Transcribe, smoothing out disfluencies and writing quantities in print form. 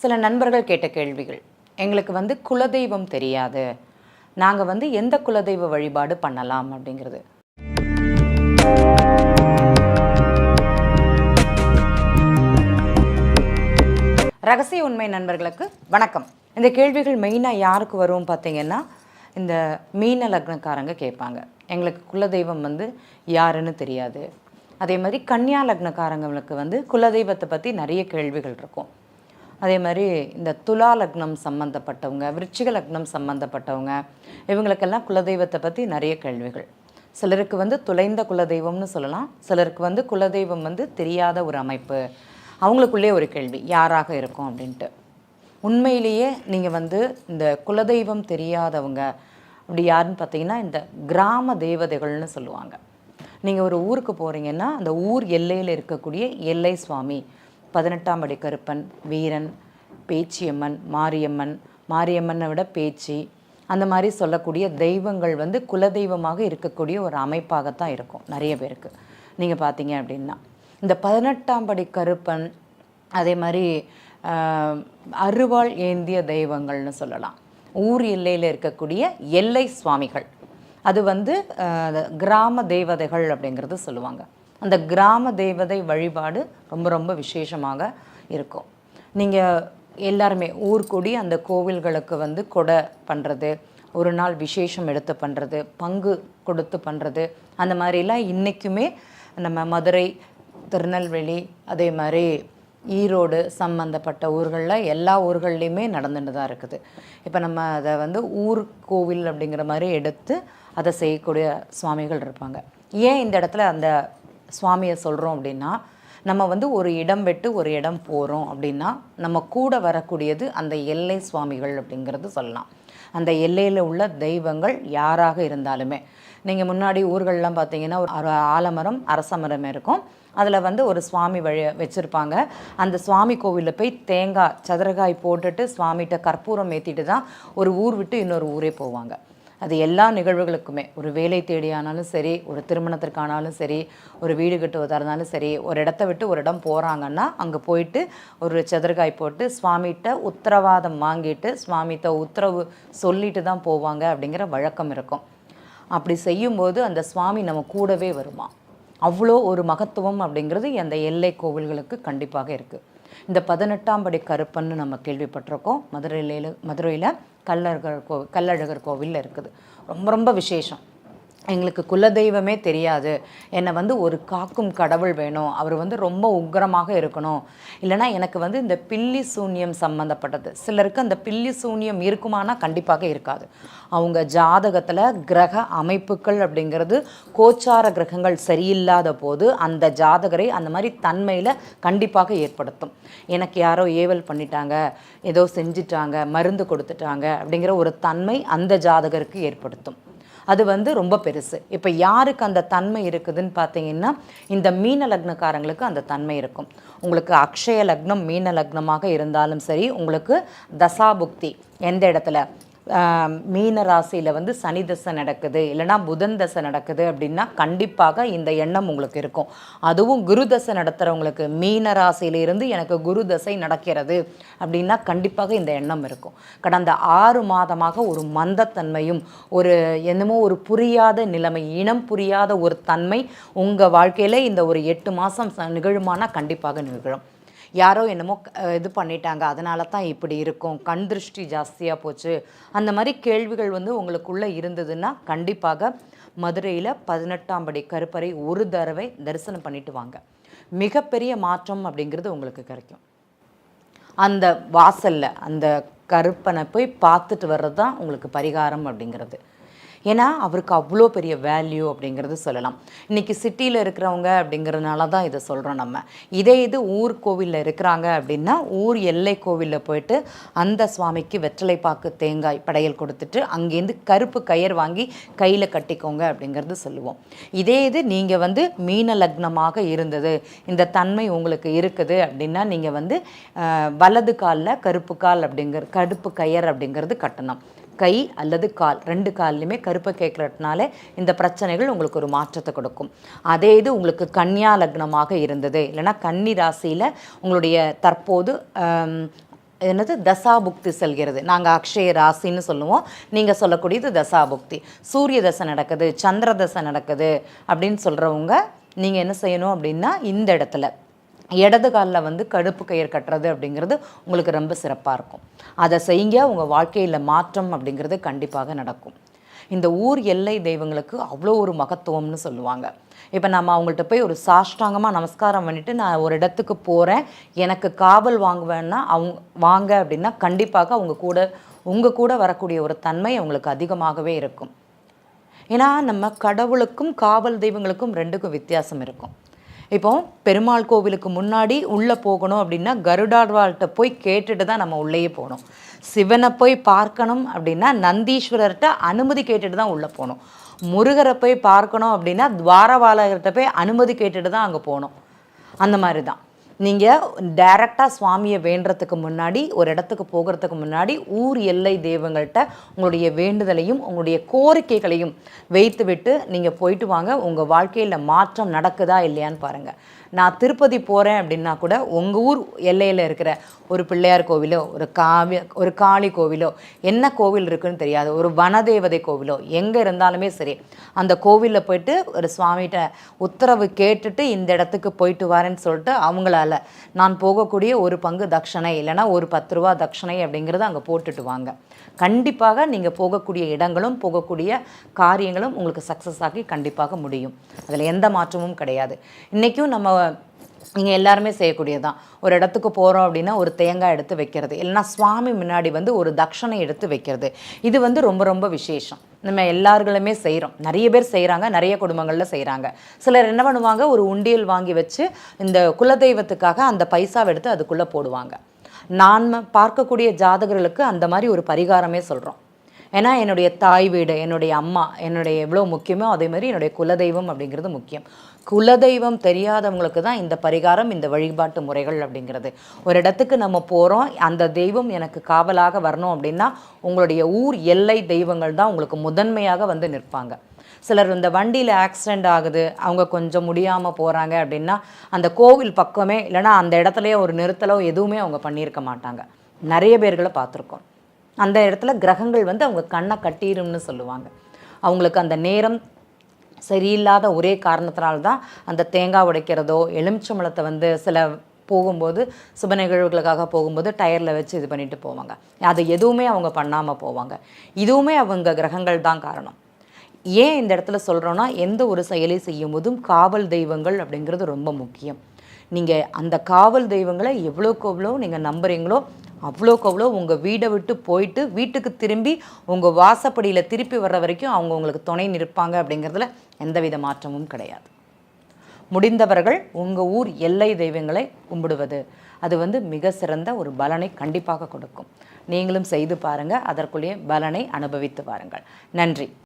சில நண்பர்கள் கேட்ட கேள்விகள். எங்களுக்கு வந்து குலதெய்வம் தெரியாது. நாங்க வந்து எந்த குலதெய்வ வழிபாடு பண்ணலாம் அப்படிங்கிறது. ரகசிய உண்மை நண்பர்களுக்கு வணக்கம். இந்த கேள்விகள் மெயினாக யாருக்கு வரும் பார்த்தீங்கன்னா, இந்த மீன லக்னக்காரங்க கேட்பாங்க. எங்களுக்கு குலதெய்வம் வந்து யாருன்னு தெரியாது. அதே மாதிரி கன்னியா லக்னக்காரங்களுக்கு வந்து குலதெய்வத்தை பற்றி நிறைய கேள்விகள் இருக்கும். அதே மாதிரி இந்த துலா லக்னம் சம்மந்தப்பட்டவங்க, விருச்சிக லக்னம் சம்மந்தப்பட்டவங்க, இவங்களுக்கெல்லாம் குலதெய்வத்தை பற்றி நிறைய கேள்விகள். சிலருக்கு வந்து துளைந்த குலதெய்வம்னு சொல்லலாம், சிலருக்கு வந்து குலதெய்வம் வந்து தெரியாத ஒரு அமைப்பு. அவங்களுக்குள்ளே ஒரு கேள்வி, யாராக இருக்கும் அப்படின்ட்டு. உண்மையிலேயே நீங்கள் வந்து இந்த குலதெய்வம் தெரியாதவங்க அப்படி யாருன்னு பார்த்தீங்கன்னா, இந்த கிராம தேவதைகள்னு சொல்லுவாங்க. நீங்கள் ஒரு ஊருக்கு போகிறீங்கன்னா, அந்த ஊர் எல்லையில் இருக்கக்கூடிய எல்லை சுவாமி, 18ஆம் படி கருப்பன், வீரன், பேச்சியம்மன், மாரியம்மன், மாரியம்மனை விட பேச்சி, அந்த மாதிரி சொல்லக்கூடிய தெய்வங்கள் வந்து குலதெய்வமாக இருக்கக்கூடிய ஒரு அமைப்பாகத்தான் இருக்கும் நிறைய பேருக்கு. நீங்கள் பார்த்தீங்க அப்படின்னா, இந்த 18ஆம் படி கருப்பன், அதே மாதிரி அருவாள் ஏந்திய தெய்வங்கள்னு சொல்லலாம். ஊர் எல்லையில் இருக்கக்கூடிய எல்லை சுவாமிகள், அது வந்து கிராம தேவதைகள் அப்படிங்கிறது சொல்லுவாங்க. அந்த கிராம தேவதை வழிபாடு ரொம்ப ரொம்ப விசேஷமாக இருக்கும். நீங்கள் எல்லாருமே ஊர்கூடி அந்த கோவில்களுக்கு வந்து கொடை பண்ணுறது, ஒரு நாள் விசேஷம் எடுத்து பண்ணுறது, பங்கு கொடுத்து பண்ணுறது, அந்த மாதிரிலாம் இன்றைக்குமே நம்ம மதுரை, திருநெல்வேலி, அதே மாதிரி ஈரோடு சம்மந்தப்பட்ட ஊர்களில் எல்லா ஊர்கள்லேயுமே நடந்துட்டு தான் இருக்குது. இப்போ நம்ம அதை வந்து ஊர் கோவில் அப்படிங்கிற மாதிரி எடுத்து அதை செய்யக்கூடிய சுவாமிகள் இருப்பாங்க. ஏன் இந்த இடத்துல அந்த சுவாமியை சொல்கிறோம் அப்படின்னா, நம்ம வந்து ஒரு இடம் விட்டு ஒரு இடம் போகிறோம் அப்படின்னா நம்ம கூட வரக்கூடியது அந்த எல்லை சுவாமிகள் அப்படிங்கிறது சொல்லலாம். அந்த எல்லையில் உள்ள தெய்வங்கள் யாராக இருந்தாலுமே, நீங்கள் முன்னாடி ஊர்கள்லாம் பார்த்தீங்கன்னா ஒரு ஆலமரம், அரசமரம் இருக்கும். அதில் வந்து ஒரு சுவாமி வச்சுருப்பாங்க. அந்த சுவாமி கோவிலில் போய் தேங்காய் சதுரகாய் போட்டுட்டு சுவாமிகிட்ட கற்பூரம் ஏற்றிட்டு தான் ஒரு ஊர் விட்டு இன்னொரு ஊரே போவாங்க. அது எல்லா நிகழ்வுகளுக்குமே, ஒரு வேலை தேடி ஆனாலும் சரி, ஒரு திருமணத்திற்கானாலும் சரி, ஒரு வீடு கட்டுவதாக இருந்தாலும் சரி, ஒரு இடத்த விட்டு ஒரு இடம் போகிறாங்கன்னா அங்கே போயிட்டு ஒரு சதுரகாய் போட்டு சுவாமிகிட்ட உத்தரவாதம் வாங்கிட்டு சுவாமிகிட்ட உத்தரவு சொல்லிட்டு தான் போவாங்க அப்படிங்கிற வழக்கம் இருக்கும். அப்படி செய்யும்போது அந்த சுவாமி நம்ம கூடவே வருமா. அவ்வளோ ஒரு மகத்துவம் அப்படிங்கிறது அந்த எல்லை கோவில்களுக்கு கண்டிப்பாக இருக்குது. இந்த 18ஆம் படி கருப்பன்னு நம்ம கேள்விப்பட்டிருக்கோம். மதுரையில் கள்ளழகர் கோவிலில் இருக்குது. ரொம்ப ரொம்ப விசேஷம். எங்களுக்கு குலதெய்வமே தெரியாது, என்னை வந்து ஒரு காக்கும் கடவுள் வேணும், அவர் வந்து ரொம்ப உக்கிரமாக இருக்கணும், இல்லைனா எனக்கு வந்து இந்த பில்லி சூன்யம் சம்மந்தப்பட்டது. சிலருக்கு அந்த பில்லி சூன்யம் இருக்குமானா கண்டிப்பாக இருக்காது. அவங்க ஜாதகத்தில் கிரக அமைப்புகள் அப்படிங்கிறது கோச்சார கிரகங்கள் சரியில்லாத போது அந்த ஜாதகரை அந்த மாதிரி தன்மையில் கண்டிப்பாக ஏற்படுத்தும். எனக்கு யாரோ ஏவல் பண்ணிட்டாங்க, ஏதோ செஞ்சிட்டாங்க, மருந்து கொடுத்துட்டாங்க அப்படிங்கிற ஒரு தன்மை அந்த ஜாதகருக்கு ஏற்படுத்தும். அது வந்து ரொம்ப பெருசு. இப்போ யாருக்கு அந்த தன்மை இருக்குதுன்னு பார்த்தீங்கன்னா, இந்த மீன லக்னக்காரங்களுக்கு அந்த தன்மை இருக்கும். உங்களுக்கு அக்ஷய லக்னம் மீன லக்னமாக இருந்தாலும் சரி, உங்களுக்கு தசாபுக்தி எந்த இடத்துல மீன ராசியில் வந்து சனி தசை நடக்குது, இல்லைனா புதன் தசை நடக்குது அப்படின்னா கண்டிப்பாக இந்த எண்ணம் உங்களுக்கு இருக்கும். அதுவும் குரு தசை நடத்துகிறவங்களுக்கு, மீன ராசியிலிருந்து எனக்கு குரு தசை நடக்கிறது அப்படின்னா கண்டிப்பாக இந்த எண்ணம் இருக்கும். கடந்த 6 மாதமாக ஒரு மந்தத்தன்மையும், ஒரு என்னமோ ஒரு புரியாத நிலைமை, இனம் புரியாத ஒரு தன்மை உங்கள் வாழ்க்கையில் இந்த ஒரு 8 மாதம் நிகழுமானா கண்டிப்பாக நிகழும். யாரோ என்னமோ இது பண்ணிட்டாங்க, அதனால தான் இப்படி இருக்கும், கண் திருஷ்டி ஜாஸ்தியாக போச்சு, அந்த மாதிரி கேள்விகள் வந்து உங்களுக்குள்ளே இருந்ததுன்னா கண்டிப்பாக மதுரையில் 18ஆம் படி கருப்பரை ஒரு தடவை தரிசனம் பண்ணிட்டு வாங்க. மிகப்பெரிய மாற்றம் அப்படிங்கிறது உங்களுக்கு கிடைக்கும். அந்த வாசலில் அந்த கருப்பனை போய் பார்த்துட்டு வர்றது தான் உங்களுக்கு பரிகாரம் அப்படிங்கிறது. ஏன்னா அவருக்கு அவ்வளோ பெரிய வேல்யூ அப்படிங்கிறது சொல்லலாம். இன்றைக்கி சிட்டியில் இருக்கிறவங்க அப்படிங்கிறதுனால தான் இதை சொல்கிறோம் நம்ம. இது ஊர் கோவிலில் இருக்கிறாங்க அப்படின்னா ஊர் எல்லை கோவிலில் போயிட்டு அந்த சுவாமிக்கு வெற்றிலைப்பாக்கு தேங்காய் படையல் கொடுத்துட்டு அங்கேருந்து கருப்பு கயிறு வாங்கி கையில் கட்டிக்கோங்க அப்படிங்கிறது சொல்லுவோம். இது நீங்கள் வந்து மீன லக்னமாக இருந்தது, இந்த தன்மை உங்களுக்கு இருக்குது அப்படின்னா நீங்கள் வந்து வலது காலில் கருப்பு கயிறு அப்படிங்கிறது கட்டணும். கை அல்லது கால், 2 கால்லையுமே கருப்பை கேட்குறதுனால இந்த பிரச்சனைகள் உங்களுக்கு ஒரு மாற்றத்தை கொடுக்கும். அதே இது உங்களுக்கு கன்னியா லக்னமாக இருந்தது, இல்லைனா கன்னி ராசியில் உங்களுடைய தற்போது என்னது தசாபுக்தி செல்கிறது. நாங்கள் அக்ஷய ராசின்னு சொல்லுவோம், நீங்கள் சொல்லக்கூடியது தசாபுக்தி. சூரிய தசை நடக்குது, சந்திர தசை நடக்குது அப்படின்னு சொல்கிறவங்க நீங்கள் என்ன செய்யணும் அப்படின்னா, இந்த இடத்துல இடது காலில் வந்து கடுப்பு கயிறு கட்டுறது அப்படிங்கிறது உங்களுக்கு ரொம்ப சிறப்பாக இருக்கும். அதை செய்யுங்க, உங்கள் வாழ்க்கையில் மாற்றம் அப்படிங்கிறது கண்டிப்பாக நடக்கும். இந்த ஊர் எல்லை தெய்வங்களுக்கு அவ்வளோ ஒரு மகத்துவம்னு சொல்லுவாங்க. இப்போ நம்ம அவங்கள்ட்ட போய் ஒரு சாஷ்டாங்கமாக நமஸ்காரம் பண்ணிவிட்டு நான் ஒரு இடத்துக்கு போகிறேன், எனக்கு காவல் வாங்குவேன்னா வாங்க அப்படின்னா கண்டிப்பாக உங்கள் கூட வரக்கூடிய ஒரு தன்மை அவங்களுக்கு அதிகமாகவே இருக்கும். ஏன்னா நம்ம கடவுளுக்கும் காவல் தெய்வங்களுக்கும் ரெண்டுக்கும் வித்தியாசம் இருக்கும். இப்போ பெருமாள் கோவிலுக்கு முன்னாடி உள்ளே போகணும் அப்படின்னா கருடாழ்வார்கிட்ட போய் கேட்டுட்டு தான் நம்ம உள்ளேயே போகணும். சிவனை போய் பார்க்கணும் அப்படின்னா நந்தீஸ்வரர்கிட்ட அனுமதி கேட்டுட்டு தான் உள்ளே போகணும். முருகரை போய் பார்க்கணும் அப்படின்னா துவாரபாலகர்கிட்ட போய் அனுமதி கேட்டுட்டு தான் அங்கே போகணும். அந்த மாதிரி தான் நீங்கள் டைரெக்டாக சுவாமியை வேண்டுறதுக்கு முன்னாடி, ஒரு இடத்துக்கு போகிறதுக்கு முன்னாடி ஊர் எல்லை தெய்வங்கள்கிட்ட உங்களுடைய வேண்டுதலையும் உங்களுடைய கோரிக்கைகளையும் வைத்து விட்டு நீங்கள் போயிட்டு வாங்க. உங்கள் வாழ்க்கையில் மாற்றம் நடக்குதா இல்லையான்னு பாருங்கள். நான் திருப்பதி போகிறேன் அப்படின்னா கூட உங்கள் ஊர் எல்லையில் இருக்கிற ஒரு பிள்ளையார் கோவிலோ, ஒரு காளி கோவிலோ, என்ன கோவில் இருக்குதுன்னு தெரியாது, ஒரு வனதேவதை கோவிலோ எங்கே இருந்தாலுமே சரி, அந்த கோவிலில் போயிட்டு ஒரு சுவாமிகிட்ட உத்தரவு கேட்டுட்டு இந்த இடத்துக்கு போயிட்டு வரேன்னு சொல்லிட்டு அவங்களால நான் போகக்கூடிய ஒரு பங்கு தட்சணை இல்லைனா ஒரு 10 ரூபா தட்சணை அப்படிங்கிறத அங்கே போட்டுட்டு வாங்க. கண்டிப்பாக நீங்கள் போகக்கூடிய இடங்களும் போகக்கூடிய காரியங்களும் உங்களுக்கு சக்ஸஸ் ஆகி கண்டிப்பாக முடியும். அதில் எந்த மாற்றமும் கிடையாது. இன்றைக்கும் நீங்கள் எல்லாருமே செய்யக்கூடியதான். ஒரு இடத்துக்கு போகிறோம் அப்படின்னா ஒரு தேங்காய் எடுத்து வைக்கிறது, இல்லைனா சுவாமி முன்னாடி வந்து ஒரு தட்சணை எடுத்து வைக்கிறது. இது வந்து ரொம்ப ரொம்ப விசேஷம். நம்ம எல்லார்களுமே செய்கிறோம், நிறைய பேர் செய்கிறாங்க, நிறைய குடும்பங்களில் செய்கிறாங்க. சிலர் என்ன பண்ணுவாங்க, ஒரு உண்டியல் வாங்கி வச்சு இந்த குலதெய்வத்துக்காக அந்த பைசாவை எடுத்து அதுக்குள்ளே போடுவாங்க. நான் பார்க்கக்கூடிய ஜாதகர்களுக்கு அந்த மாதிரி ஒரு பரிகாரமே சொல்கிறோம். ஏன்னா என்னுடைய தாய் வீடு, என்னுடைய அம்மா, என்னுடைய எவ்வளோ முக்கியமோ அதே மாதிரி என்னுடைய குலதெய்வம் அப்படிங்கிறது முக்கியம். குலதெய்வம் தெரியாதவங்களுக்கு தான் இந்த பரிகாரம், இந்த வழிபாட்டு முறைகள் அப்படிங்கிறது. ஒரு இடத்துக்கு நம்ம போகிறோம், அந்த தெய்வம் எனக்கு காவலாக வரணும் அப்படின்னா உங்களுடைய ஊர் எல்லை தெய்வங்கள் தான் உங்களுக்கு முதன்மையாக வந்து நிற்பாங்க. சிலர் இந்த வண்டியில் ஆக்சிடெண்ட் ஆகுது, அவங்க கொஞ்சம் முடியாமல் போகிறாங்க அப்படின்னா அந்த கோவில் பக்கமே இல்லைனா அந்த இடத்துலையே ஒரு நிறுத்தலோ எதுவுமே அவங்க பண்ணியிருக்க மாட்டாங்க. நிறைய பேர்களை பார்த்துருக்கோம். அந்த இடத்துல கிரகங்கள் வந்து அவங்க கண்ணை கட்டிரும்னு சொல்லுவாங்க. அவங்களுக்கு அந்த நேரம் சரியில்லாத ஒரே காரணத்தினால்தான் அந்த தேங்காய் உடைக்கிறதோ, எலுமிச்சம்பழத்தை வந்து சில போகும்போது சுப நிகழ்வுகளுக்காக போகும்போது டயரில் வச்சு இது பண்ணிட்டு போவாங்க. அது எதுவுமே அவங்க பண்ணாமல் போவாங்க. இதுவுமே அவங்க கிரகங்கள் தான் காரணம். ஏன் இந்த இடத்துல சொல்கிறோன்னா, எந்த ஒரு செயலை செய்யும் போதும் காவல் தெய்வங்கள் அப்படிங்கிறது ரொம்ப முக்கியம். நீங்கள் அந்த காவல் தெய்வங்களை எவ்வளோக்கு எவ்வளோ நீங்கள் நம்புறீங்களோ அவ்வளோக்கு அவ்வளோ உங்கள் வீடை விட்டு போயிட்டு வீட்டுக்கு திரும்பி உங்கள் வாசப்படியில் திருப்பி வர்ற வரைக்கும் அவங்க உங்களுக்கு துணை நிற்பாங்க அப்படிங்கிறதுல எந்தவித மாற்றமும் கிடையாது. முடிந்தவர்கள் உங்கள் ஊர் எல்லை தெய்வங்களை கும்பிடுவது அது வந்து மிக சிறந்த ஒரு பலனை கண்டிப்பாக கொடுக்கும். நீங்களும் செய்து பாருங்கள், அதற்குள்ளேயே பலனை அனுபவித்து பாருங்கள். நன்றி.